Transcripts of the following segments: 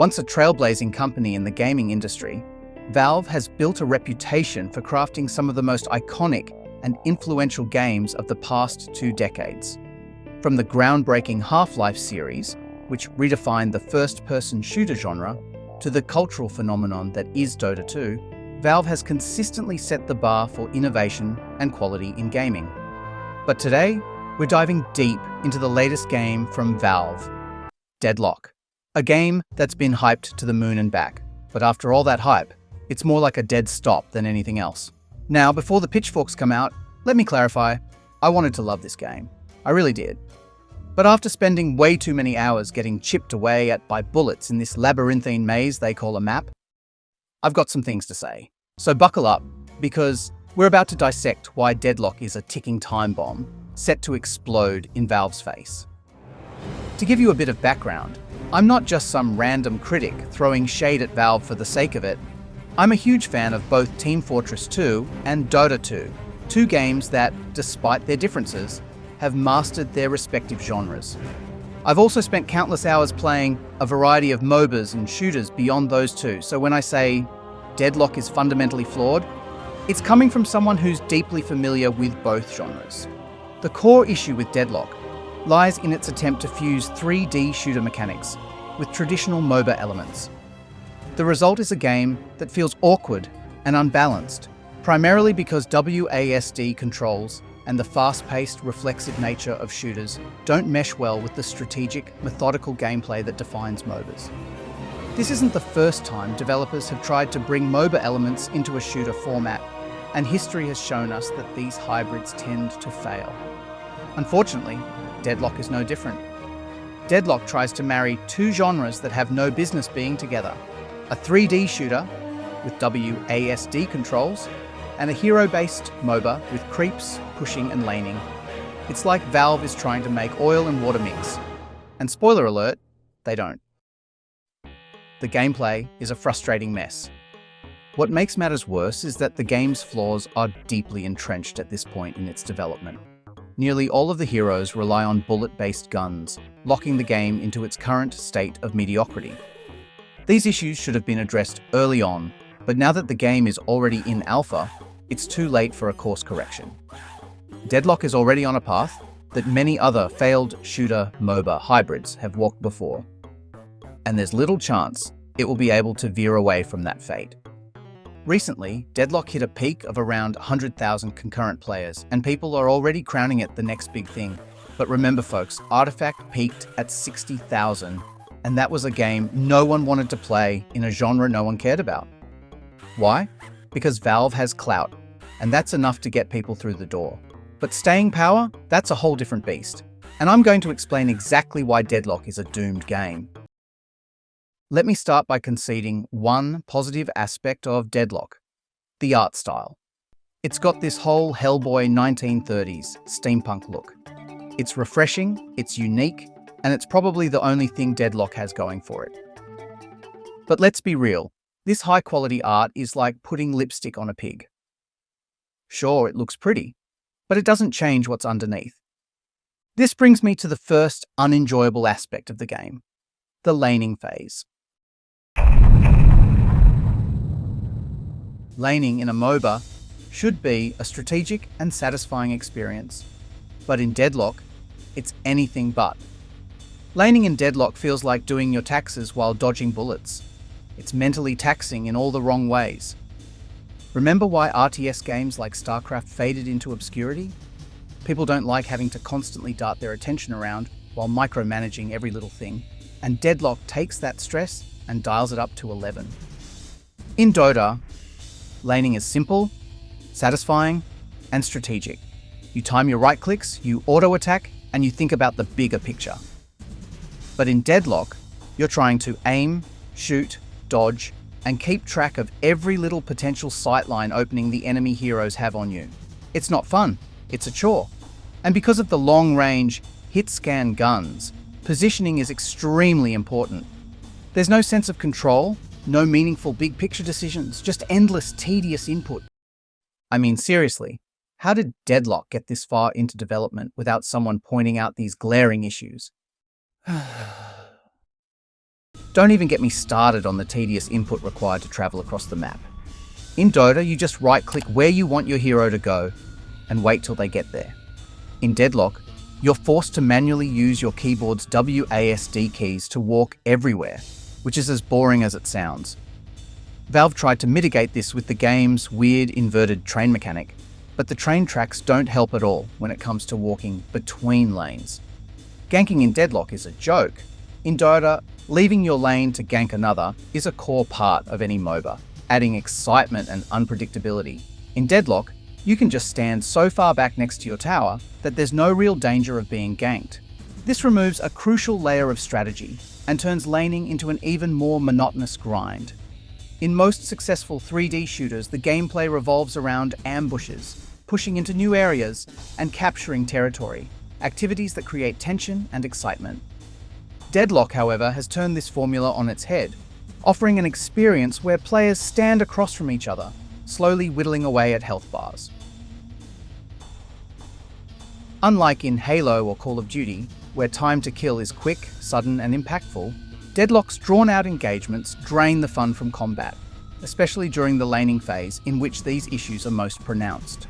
Once a trailblazing company in the gaming industry, Valve has built a reputation for crafting some of the most iconic and influential games of the past 2 decades. From the groundbreaking Half-Life series, which redefined the first-person shooter genre, to the cultural phenomenon that is Dota 2, Valve has consistently set the bar for innovation and quality in gaming. But today, we're diving deep into the latest game from Valve, Deadlock. A game that's been hyped to the moon and back, but after all that hype, it's more like a dead stop than anything else. Now, before the pitchforks come out, let me clarify, I wanted to love this game. I really did. But after spending way too many hours getting chipped away at by bullets in this labyrinthine maze they call a map, I've got some things to say. So buckle up, because we're about to dissect why Deadlock is a ticking time bomb set to explode in Valve's face. To give you a bit of background, I'm not just some random critic throwing shade at Valve for the sake of it. I'm a huge fan of both Team Fortress 2 and Dota 2, 2 games that, despite their differences, have mastered their respective genres. I've also spent countless hours playing a variety of MOBAs and shooters beyond those two, so when I say Deadlock is fundamentally flawed, it's coming from someone who's deeply familiar with both genres. The core issue with Deadlock lies in its attempt to fuse 3D shooter mechanics with traditional MOBA elements. The result is a game that feels awkward and unbalanced, primarily because WASD controls and the fast-paced, reflexive nature of shooters don't mesh well with the strategic, methodical gameplay that defines MOBAs. This isn't the first time developers have tried to bring MOBA elements into a shooter format, and history has shown us that these hybrids tend to fail. Unfortunately, Deadlock is no different. Deadlock tries to marry 2 genres that have no business being together: a 3D shooter with WASD controls and a hero-based MOBA with creeps, pushing and laning. It's like Valve is trying to make oil and water mix. And spoiler alert, they don't. The gameplay is a frustrating mess. What makes matters worse is that the game's flaws are deeply entrenched at this point in its development. Nearly all of the heroes rely on bullet-based guns, locking the game into its current state of mediocrity. These issues should have been addressed early on, but now that the game is already in alpha, it's too late for a course correction. Deadlock is already on a path that many other failed shooter MOBA hybrids have walked before, and there's little chance it will be able to veer away from that fate. Recently, Deadlock hit a peak of around 100,000 concurrent players, and people are already crowning it the next big thing. But remember folks, Artifact peaked at 60,000, and that was a game no one wanted to play in a genre no one cared about. Why? Because Valve has clout, and that's enough to get people through the door. But staying power, that's a whole different beast. And I'm going to explain exactly why Deadlock is a doomed game. Let me start by conceding one positive aspect of Deadlock: the art style. It's got this whole Hellboy 1930s steampunk look. It's refreshing, it's unique, and it's probably the only thing Deadlock has going for it. But let's be real, this high-quality art is like putting lipstick on a pig. Sure, it looks pretty, but it doesn't change what's underneath. This brings me to the first unenjoyable aspect of the game: the laning phase. Laning in a MOBA should be a strategic and satisfying experience, but in Deadlock, it's anything but. Laning in Deadlock feels like doing your taxes while dodging bullets. It's mentally taxing in all the wrong ways. Remember why RTS games like StarCraft faded into obscurity? People don't like having to constantly dart their attention around while micromanaging every little thing, and Deadlock takes that stress and dials it up to 11. In Dota, laning is simple, satisfying, and strategic. You time your right clicks, you auto-attack, and you think about the bigger picture. But in Deadlock, you're trying to aim, shoot, dodge, and keep track of every little potential sightline opening the enemy heroes have on you. It's not fun, it's a chore. And because of the long-range, hit-scan guns, positioning is extremely important. There's no sense of control, no meaningful big-picture decisions, just endless, tedious input. I mean, seriously, how did Deadlock get this far into development without someone pointing out these glaring issues? Don't even get me started on the tedious input required to travel across the map. In Dota, you just right-click where you want your hero to go and wait till they get there. In Deadlock, you're forced to manually use your keyboard's WASD keys to walk everywhere, which is as boring as it sounds. Valve tried to mitigate this with the game's weird inverted train mechanic, but the train tracks don't help at all when it comes to walking between lanes. Ganking in Deadlock is a joke. In Dota, leaving your lane to gank another is a core part of any MOBA, adding excitement and unpredictability. In Deadlock, you can just stand so far back next to your tower that there's no real danger of being ganked. This removes a crucial layer of strategy and turns laning into an even more monotonous grind. In most successful 3D shooters, the gameplay revolves around ambushes, pushing into new areas, and capturing territory, activities that create tension and excitement. Deadlock, however, has turned this formula on its head, offering an experience where players stand across from each other, slowly whittling away at health bars. Unlike in Halo or Call of Duty, where time to kill is quick, sudden, and impactful, Deadlock's drawn-out engagements drain the fun from combat, especially during the laning phase, in which these issues are most pronounced.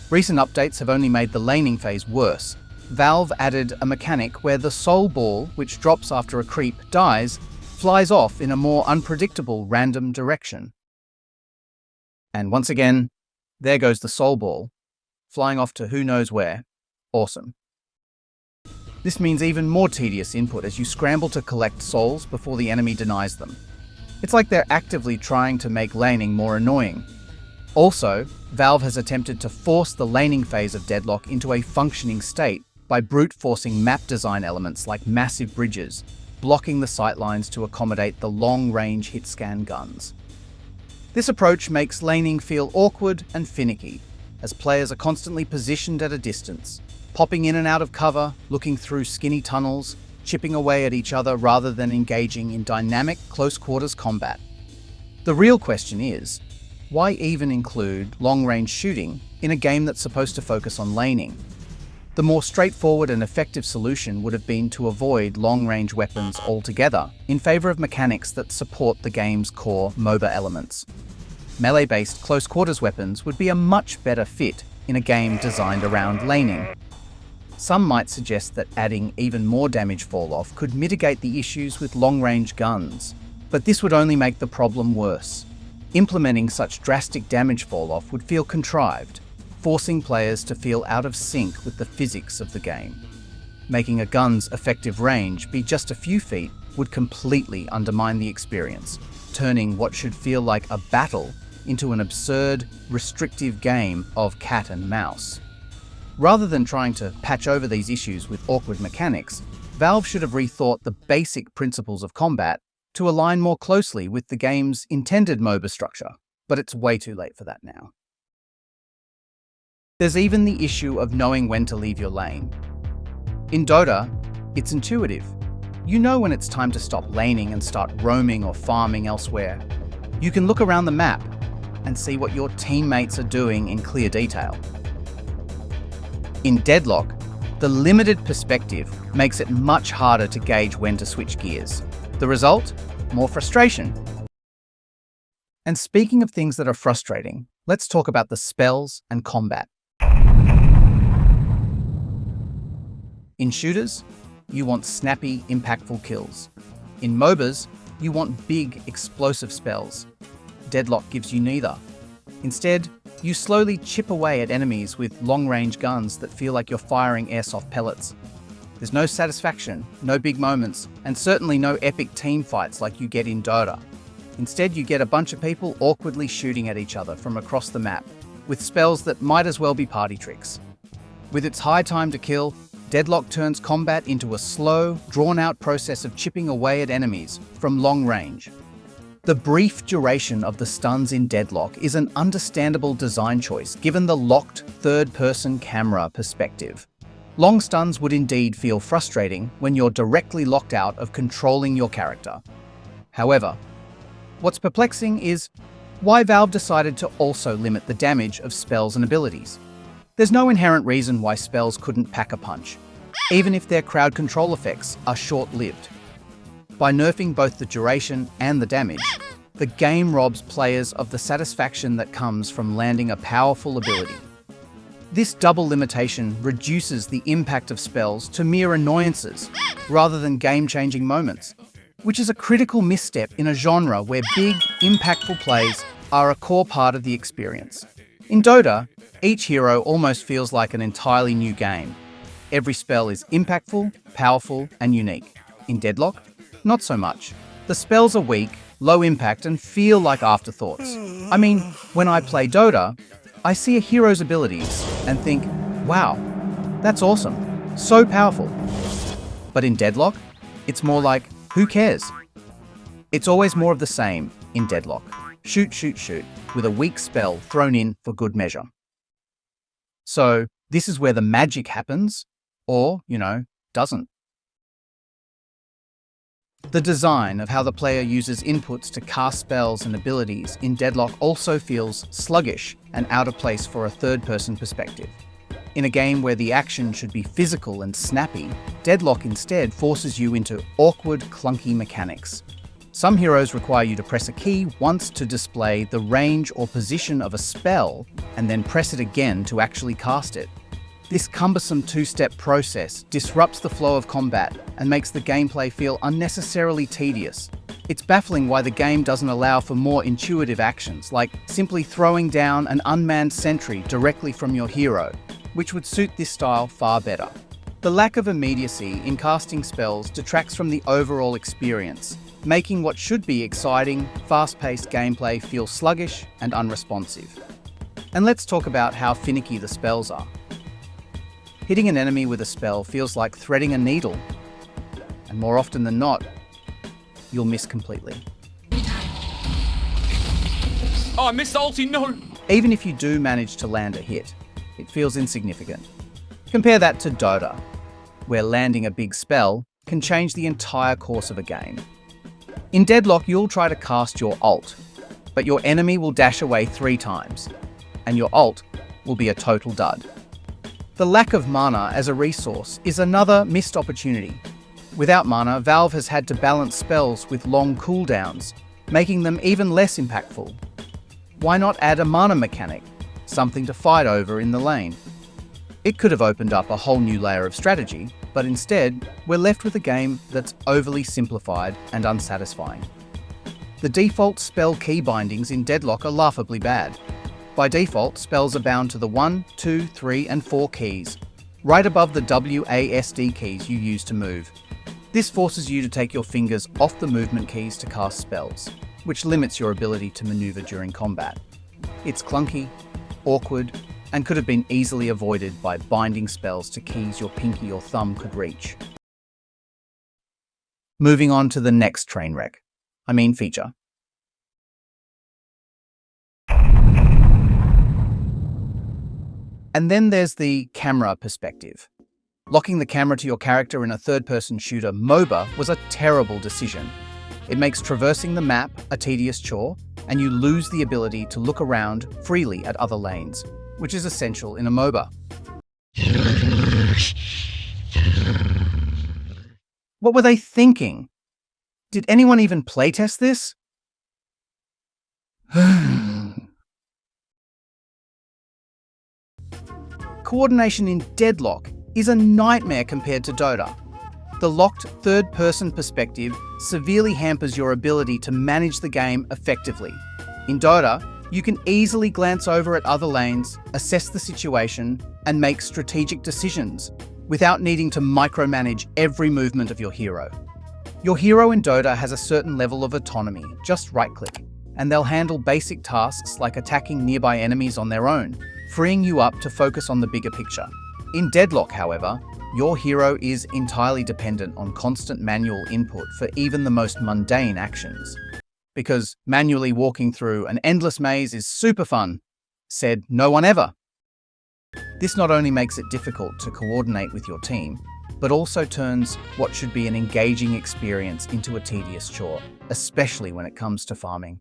Recent updates have only made the laning phase worse. Valve added a mechanic where the soul ball, which drops after a creep dies, flies off in a more unpredictable random direction. And once again, there goes the soul ball, flying off to who knows where. Awesome. This means even more tedious input as you scramble to collect souls before the enemy denies them. It's like they're actively trying to make laning more annoying. Also, Valve has attempted to force the laning phase of Deadlock into a functioning state by brute-forcing map design elements like massive bridges, blocking the sightlines to accommodate the long-range hit-scan guns. This approach makes laning feel awkward and finicky, as players are constantly positioned at a distance, popping in and out of cover, looking through skinny tunnels, chipping away at each other rather than engaging in dynamic, close-quarters combat. The real question is, why even include long-range shooting in a game that's supposed to focus on laning? The more straightforward and effective solution would have been to avoid long-range weapons altogether in favor of mechanics that support the game's core MOBA elements. Melee-based close-quarters weapons would be a much better fit in a game designed around laning. Some might suggest that adding even more damage fall-off could mitigate the issues with long-range guns, but this would only make the problem worse. Implementing such drastic damage fall-off would feel contrived, forcing players to feel out of sync with the physics of the game. Making a gun's effective range be just a few feet would completely undermine the experience, turning what should feel like a battle into an absurd, restrictive game of cat and mouse. Rather than trying to patch over these issues with awkward mechanics, Valve should have rethought the basic principles of combat to align more closely with the game's intended MOBA structure, but it's way too late for that now. There's even the issue of knowing when to leave your lane. In Dota, it's intuitive. You know when it's time to stop laning and start roaming or farming elsewhere. You can look around the map and see what your teammates are doing in clear detail. In Deadlock, the limited perspective makes it much harder to gauge when to switch gears. The result? More frustration. And speaking of things that are frustrating, let's talk about the spells and combat. In shooters, you want snappy, impactful kills. In MOBAs, you want big, explosive spells. Deadlock gives you neither. Instead, you slowly chip away at enemies with long-range guns that feel like you're firing airsoft pellets. There's no satisfaction, no big moments, and certainly no epic team fights like you get in Dota. Instead, you get a bunch of people awkwardly shooting at each other from across the map, with spells that might as well be party tricks. With its high time to kill, Deadlock turns combat into a slow, drawn-out process of chipping away at enemies from long range. The brief duration of the stuns in Deadlock is an understandable design choice given the locked third-person camera perspective. Long stuns would indeed feel frustrating when you're directly locked out of controlling your character. However, what's perplexing is why Valve decided to also limit the damage of spells and abilities. There's no inherent reason why spells couldn't pack a punch, even if their crowd control effects are short-lived. By nerfing both the duration and the damage, the game robs players of the satisfaction that comes from landing a powerful ability. This double limitation reduces the impact of spells to mere annoyances rather than game-changing moments, which is a critical misstep in a genre where big, impactful plays are a core part of the experience. In Dota, each hero almost feels like an entirely new game. Every spell is impactful, powerful, and unique. In Deadlock, not so much. The spells are weak, low impact, and feel like afterthoughts. I mean, when I play Dota, I see a hero's abilities and think, wow, that's awesome, so powerful. But in Deadlock, it's more like, who cares? It's always more of the same in Deadlock. Shoot, shoot, shoot, with a weak spell thrown in for good measure. So, this is where the magic happens, or, doesn't. The design of how the player uses inputs to cast spells and abilities in Deadlock also feels sluggish and out of place for a third-person perspective. In a game where the action should be physical and snappy, Deadlock instead forces you into awkward, clunky mechanics. Some heroes require you to press a key once to display the range or position of a spell, and then press it again to actually cast it. This cumbersome two-step process disrupts the flow of combat and makes the gameplay feel unnecessarily tedious. It's baffling why the game doesn't allow for more intuitive actions, like simply throwing down an unmanned sentry directly from your hero, which would suit this style far better. The lack of immediacy in casting spells detracts from the overall experience, making what should be exciting, fast-paced gameplay feel sluggish and unresponsive. And let's talk about how finicky the spells are. Hitting an enemy with a spell feels like threading a needle, and more often than not, you'll miss completely. Oh, I missed the ulti, no! Even if you do manage to land a hit, it feels insignificant. Compare that to Dota, where landing a big spell can change the entire course of a game. In Deadlock, you'll try to cast your ult, but your enemy will dash away 3 times, and your ult will be a total dud. The lack of mana as a resource is another missed opportunity. Without mana, Valve has had to balance spells with long cooldowns, making them even less impactful. Why not add a mana mechanic, something to fight over in the lane? It could have opened up a whole new layer of strategy, but instead, we're left with a game that's overly simplified and unsatisfying. The default spell key bindings in Deadlock are laughably bad. By default, spells are bound to the 1, 2, 3, and 4 keys, right above the WASD keys you use to move. This forces you to take your fingers off the movement keys to cast spells, which limits your ability to maneuver during combat. It's clunky, awkward, and could have been easily avoided by binding spells to keys your pinky or thumb could reach. Moving on to the next feature. And then there's the camera perspective. Locking the camera to your character in a third-person shooter MOBA was a terrible decision. It makes traversing the map a tedious chore, and you lose the ability to look around freely at other lanes, which is essential in a MOBA. What were they thinking? Did anyone even playtest this? Coordination in Deadlock is a nightmare compared to Dota. The locked third-person perspective severely hampers your ability to manage the game effectively. In Dota, you can easily glance over at other lanes, assess the situation, and make strategic decisions without needing to micromanage every movement of your hero. Your hero in Dota has a certain level of autonomy, just right-click, and they'll handle basic tasks like attacking nearby enemies on their own, freeing you up to focus on the bigger picture. In Deadlock, however, your hero is entirely dependent on constant manual input for even the most mundane actions. Because manually walking through an endless maze is super fun, said no one ever. This not only makes it difficult to coordinate with your team, but also turns what should be an engaging experience into a tedious chore, especially when it comes to farming.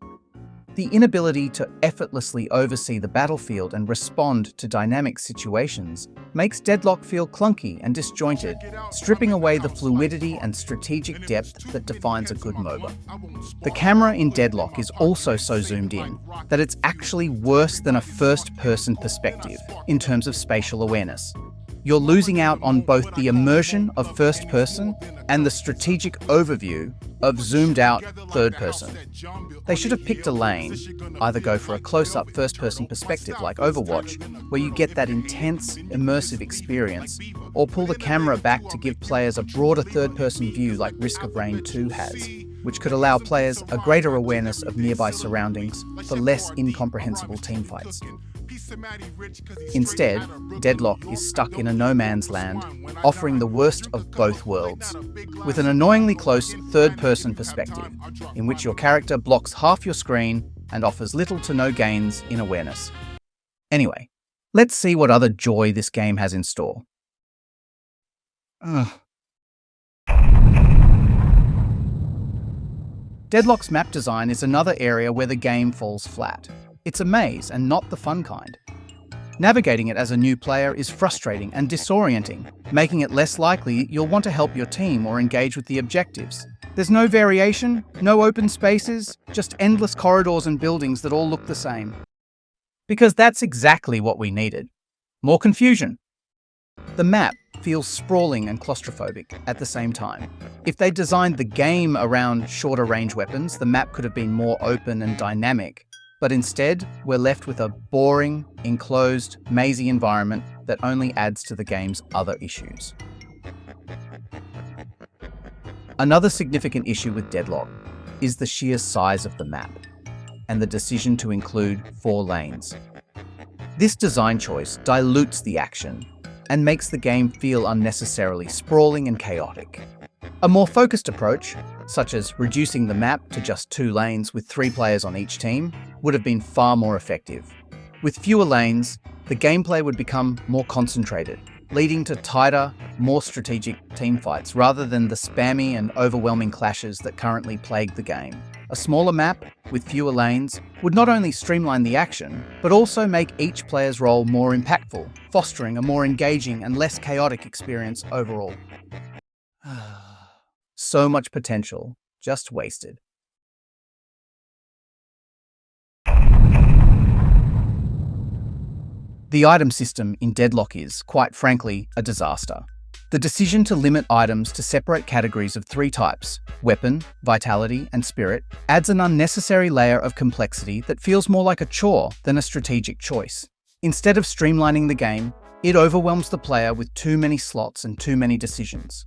The inability to effortlessly oversee the battlefield and respond to dynamic situations makes Deadlock feel clunky and disjointed, stripping away the fluidity and strategic depth that defines a good MOBA. The camera in Deadlock is also so zoomed in that it's actually worse than a first-person perspective in terms of spatial awareness. You're losing out on both the immersion of first person and the strategic overview of zoomed-out third person. They should have picked a lane, either go for a close-up first-person perspective like Overwatch, where you get that intense, immersive experience, or pull the camera back to give players a broader third-person view like Risk of Rain 2 has, which could allow players a greater awareness of nearby surroundings for less incomprehensible teamfights. Instead, Deadlock is stuck in a no-man's land, offering the worst of both worlds, with an annoyingly close third-person perspective, in which your character blocks half your screen and offers little to no gains in awareness. Anyway, let's see what other joy this game has in store. Deadlock's map design is another area where the game falls flat. It's a maze and not the fun kind. Navigating it as a new player is frustrating and disorienting, making it less likely you'll want to help your team or engage with the objectives. There's no variation, no open spaces, just endless corridors and buildings that all look the same. Because that's exactly what we needed. More confusion. The map feels sprawling and claustrophobic at the same time. If they designed the game around shorter range weapons, the map could have been more open and dynamic. But instead, we're left with a boring, enclosed, mazy environment that only adds to the game's other issues. Another significant issue with Deadlock is the sheer size of the map and the decision to include 4 lanes. This design choice dilutes the action and makes the game feel unnecessarily sprawling and chaotic. A more focused approach, such as reducing the map to just 2 lanes with 3 players on each team, would have been far more effective. With fewer lanes, the gameplay would become more concentrated, leading to tighter, more strategic teamfights rather than the spammy and overwhelming clashes that currently plague the game. A smaller map with fewer lanes would not only streamline the action, but also make each player's role more impactful, fostering a more engaging and less chaotic experience overall. So much potential, just wasted. The item system in Deadlock is, quite frankly, a disaster. The decision to limit items to separate categories of 3 types, weapon, vitality, and spirit, adds an unnecessary layer of complexity that feels more like a chore than a strategic choice. Instead of streamlining the game, it overwhelms the player with too many slots and too many decisions.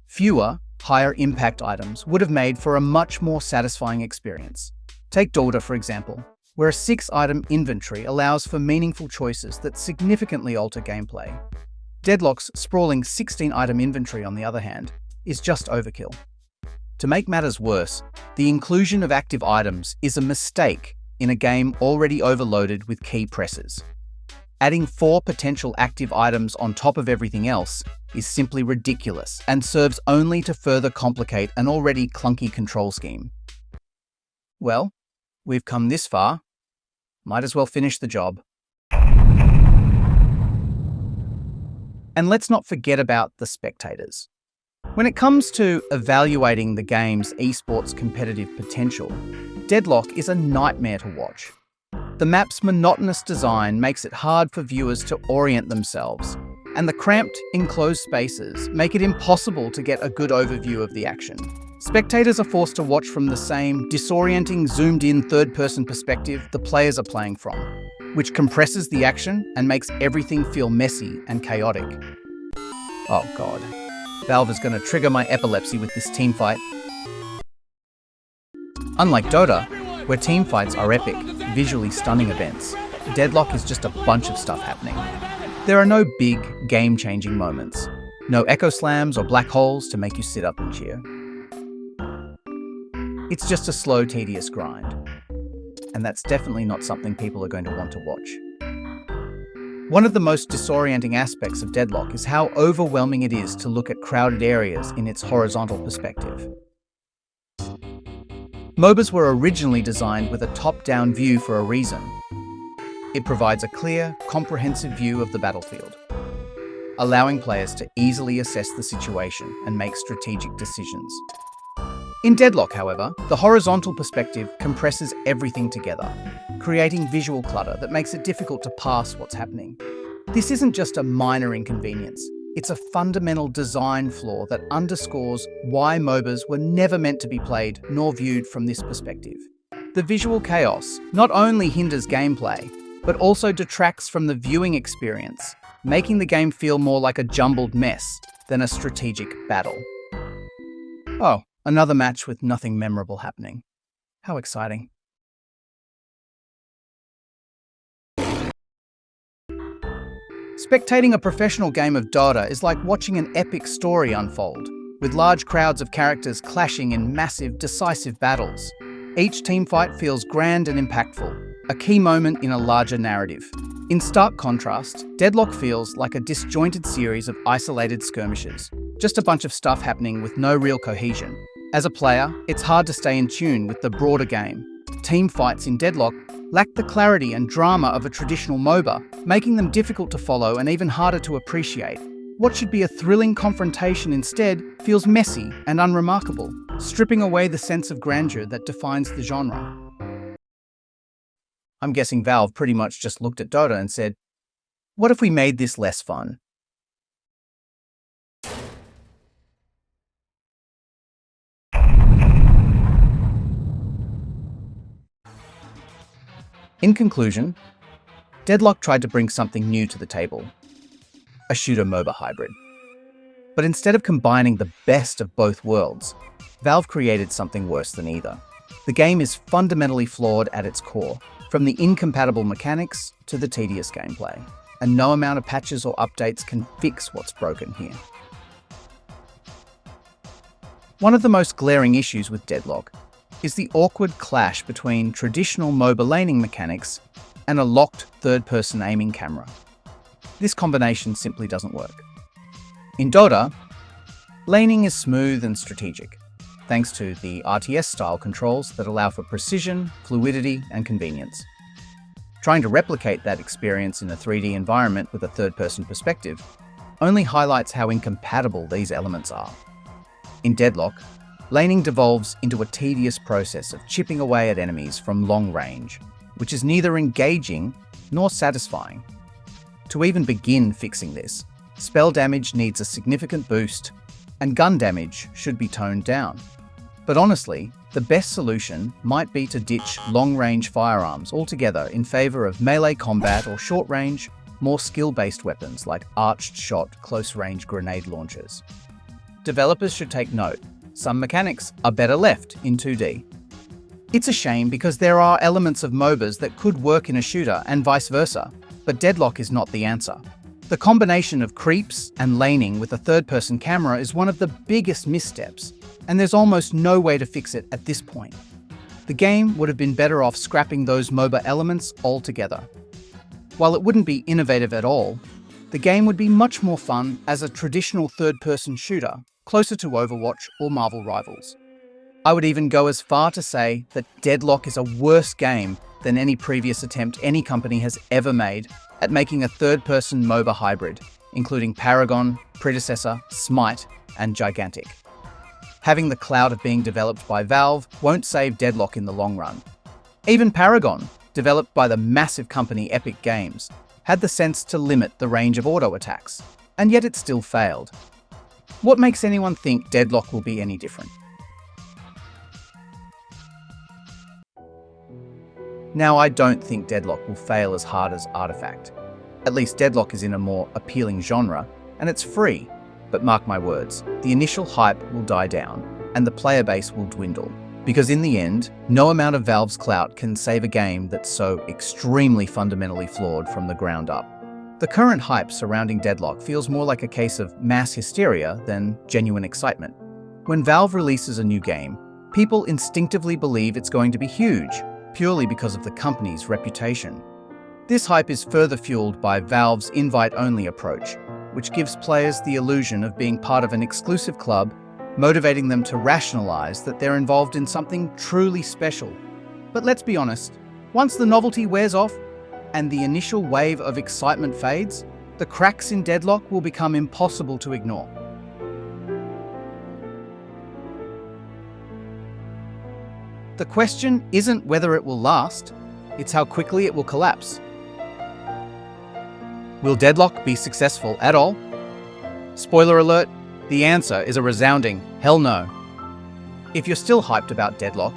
Fewer, higher impact items would have made for a much more satisfying experience. Take Daughter, for example, where a 6-item inventory allows for meaningful choices that significantly alter gameplay. Deadlock's sprawling 16-item inventory, on the other hand, is just overkill. To make matters worse, the inclusion of active items is a mistake in a game already overloaded with key presses. Adding 4 potential active items on top of everything else is simply ridiculous and serves only to further complicate an already clunky control scheme. Well, we've come this far. Might as well finish the job. And let's not forget about the spectators. When it comes to evaluating the game's esports competitive potential, Deadlock is a nightmare to watch. The map's monotonous design makes it hard for viewers to orient themselves, and the cramped, enclosed spaces make it impossible to get a good overview of the action. Spectators are forced to watch from the same disorienting, zoomed-in third-person perspective the players are playing from, which compresses the action and makes everything feel messy and chaotic. Oh god. Valve is going to trigger my epilepsy with this teamfight. Unlike Dota, where teamfights are epic, visually stunning events, Deadlock is just a bunch of stuff happening. There are no big, game-changing moments. No echo slams or black holes to make you sit up and cheer. It's just a slow, tedious grind. And that's definitely not something people are going to want to watch. One of the most disorienting aspects of Deadlock is how overwhelming it is to look at crowded areas in its horizontal perspective. MOBAs were originally designed with a top-down view for a reason. It provides a clear, comprehensive view of the battlefield, allowing players to easily assess the situation and make strategic decisions. In Deadlock, however, the horizontal perspective compresses everything together, creating visual clutter that makes it difficult to parse what's happening. This isn't just a minor inconvenience. It's a fundamental design flaw that underscores why MOBAs were never meant to be played nor viewed from this perspective. The visual chaos not only hinders gameplay, but also detracts from the viewing experience, making the game feel more like a jumbled mess than a strategic battle. Oh, another match with nothing memorable happening. How exciting. Spectating a professional game of Dota is like watching an epic story unfold, with large crowds of characters clashing in massive, decisive battles. Each teamfight feels grand and impactful, a key moment in a larger narrative. In stark contrast, Deadlock feels like a disjointed series of isolated skirmishes, just a bunch of stuff happening with no real cohesion. As a player, it's hard to stay in tune with the broader game. Team fights in Deadlock lack the clarity and drama of a traditional MOBA, making them difficult to follow and even harder to appreciate. What should be a thrilling confrontation instead feels messy and unremarkable, stripping away the sense of grandeur that defines the genre. I'm guessing Valve pretty much just looked at Dota and said, "What if we made this less fun?" In conclusion, Deadlock tried to bring something new to the table, a shooter-MOBA hybrid. But instead of combining the best of both worlds, Valve created something worse than either. The game is fundamentally flawed at its core, from the incompatible mechanics to the tedious gameplay, and no amount of patches or updates can fix what's broken here. One of the most glaring issues with Deadlock is the awkward clash between traditional MOBA laning mechanics and a locked third-person aiming camera. This combination simply doesn't work. In Dota, laning is smooth and strategic, thanks to the RTS-style controls that allow for precision, fluidity, and convenience. Trying to replicate that experience in a 3D environment with a third-person perspective only highlights how incompatible these elements are. In Deadlock, laning devolves into a tedious process of chipping away at enemies from long range, which is neither engaging nor satisfying. To even begin fixing this, spell damage needs a significant boost, and gun damage should be toned down. But honestly, the best solution might be to ditch long-range firearms altogether in favor of melee combat or short-range, more skill-based weapons like arched shot close-range grenade launchers. Developers should take note. Some mechanics are better left in 2D. It's a shame because there are elements of MOBAs that could work in a shooter and vice versa, but Deadlock is not the answer. The combination of creeps and laning with a third-person camera is one of the biggest missteps, and there's almost no way to fix it at this point. The game would have been better off scrapping those MOBA elements altogether. While it wouldn't be innovative at all, the game would be much more fun as a traditional third-person shooter, closer to Overwatch or Marvel Rivals. I would even go as far to say that Deadlock is a worse game than any previous attempt any company has ever made at making a third-person MOBA hybrid, including Paragon, Predecessor, Smite, and Gigantic. Having the clout of being developed by Valve won't save Deadlock in the long run. Even Paragon, developed by the massive company Epic Games, had the sense to limit the range of auto attacks, and yet it still failed. What makes anyone think Deadlock will be any different? Now, I don't think Deadlock will fail as hard as Artifact. At least Deadlock is in a more appealing genre, and it's free. But mark my words, the initial hype will die down, and the player base will dwindle. Because in the end, no amount of Valve's clout can save a game that's so extremely fundamentally flawed from the ground up. The current hype surrounding Deadlock feels more like a case of mass hysteria than genuine excitement. When Valve releases a new game, people instinctively believe it's going to be huge, purely because of the company's reputation. This hype is further fueled by Valve's invite-only approach, which gives players the illusion of being part of an exclusive club motivating them to rationalize that they're involved in something truly special. But let's be honest, once the novelty wears off and the initial wave of excitement fades, the cracks in Deadlock will become impossible to ignore. The question isn't whether it will last, it's how quickly it will collapse. Will Deadlock be successful at all? Spoiler alert, the answer is a resounding hell no. If you're still hyped about Deadlock,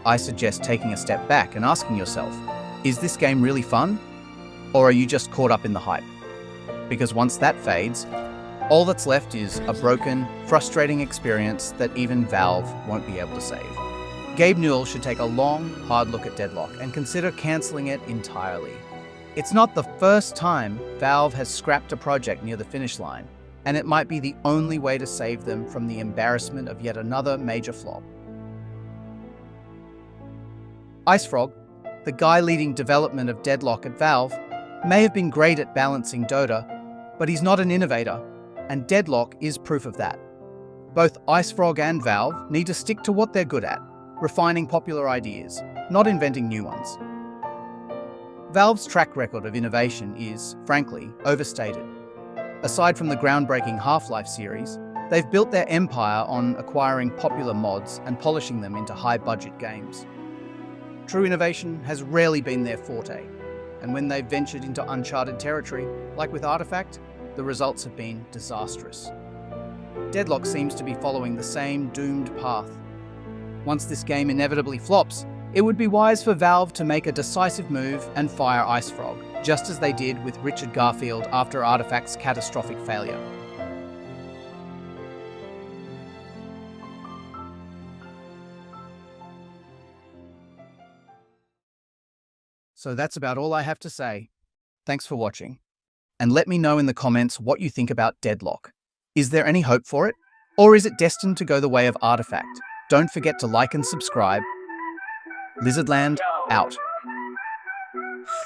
I suggest taking a step back and asking yourself, is this game really fun? Or are you just caught up in the hype? Because once that fades, all that's left is a broken, frustrating experience that even Valve won't be able to save. Gabe Newell should take a long, hard look at Deadlock and consider cancelling it entirely. It's not the first time Valve has scrapped a project near the finish line, and it might be the only way to save them from the embarrassment of yet another major flop. IceFrog, the guy leading development of Deadlock at Valve, may have been great at balancing Dota, but he's not an innovator, and Deadlock is proof of that. Both IceFrog and Valve need to stick to what they're good at, refining popular ideas, not inventing new ones. Valve's track record of innovation is, frankly, overstated. Aside from the groundbreaking Half-Life series, they've built their empire on acquiring popular mods and polishing them into high-budget games. True innovation has rarely been their forte, and when they've ventured into uncharted territory, like with Artifact, the results have been disastrous. Deadlock seems to be following the same doomed path. Once this game inevitably flops, it would be wise for Valve to make a decisive move and fire IceFrog, just as they did with Richard Garfield after Artifact's catastrophic failure. So that's about all I have to say. Thanks for watching. And let me know in the comments what you think about Deadlock. Is there any hope for it? Or is it destined to go the way of Artifact? Don't forget to like and subscribe. Lizardland, out.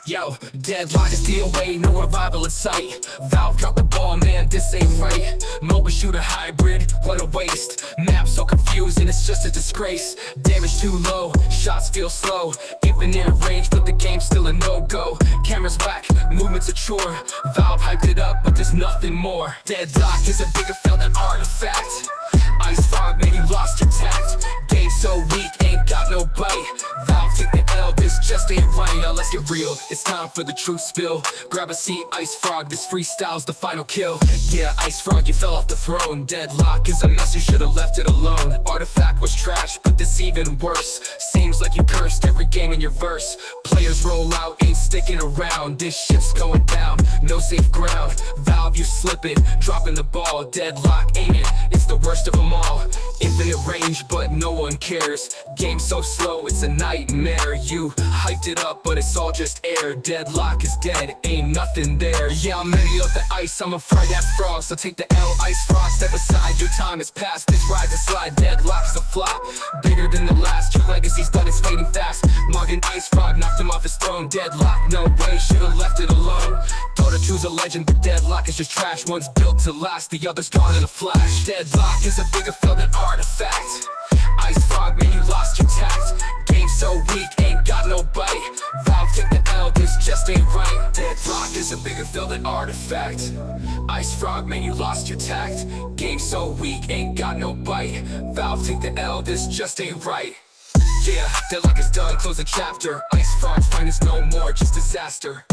Yo, Deadlock is still away, no revival in sight. Valve dropped the ball, man, this ain't right. MOBA shooter hybrid, what a waste. Map so confusing, it's just a disgrace. Damage too low, shots feel slow. Infinite range, but the game's still a no-go. Cameras whack, movements are chore. Valve hyped it up, but there's nothing more. Deadlock is a bigger fail than Artifact. IceFrog, man, you lost your tact. Game so weak, ain't got no bite. Valve take the L, this just ain't right. Now let's get real, it's time for the truth spill. Grab a seat, IceFrog, this freestyle's the final kill. Yeah, IceFrog, you fell off the throne. Deadlock is a mess, you should've left it alone. Artifact was trash, but this even worse. Seems like you cursed every game in your verse. Players roll out, ain't sticking around. This shit's going down, no safe ground. Valve, you slipping, dropping the ball. Deadlock, ain't it? It's the worst of them all. Infinite range, but no one cares. Game so slow, it's a nightmare. You hyped it up, but it's all just air. Deadlock is dead, ain't nothing there. Yeah, I'm many of the ice, I'm afraid that frog. So take the L, IceFrog, step aside. Your time is past, this ride to slide. Deadlock's a flop, bigger than the last. Your legacy's done, it's fading fast. Mugging IceFrog, knocked him off his throne. Deadlock, no way, should've left it alone. Dota 2's a legend, but Deadlock is just trash. One's built to last, the other's gone in a flash. Deadlock is a bigger fail than Artifact. IceFrog, man, you lost your tact. Game so weak, ain't got no bite. Valve take the L, this just ain't right. Deadlock is a bigger fail than Artifact. IceFrog, man, you lost your tact. Game so weak, ain't got no bite. Valve take the L, this just ain't right. Yeah, Deadlock is done, close the chapter. IceFrog's fine is no more, just disaster.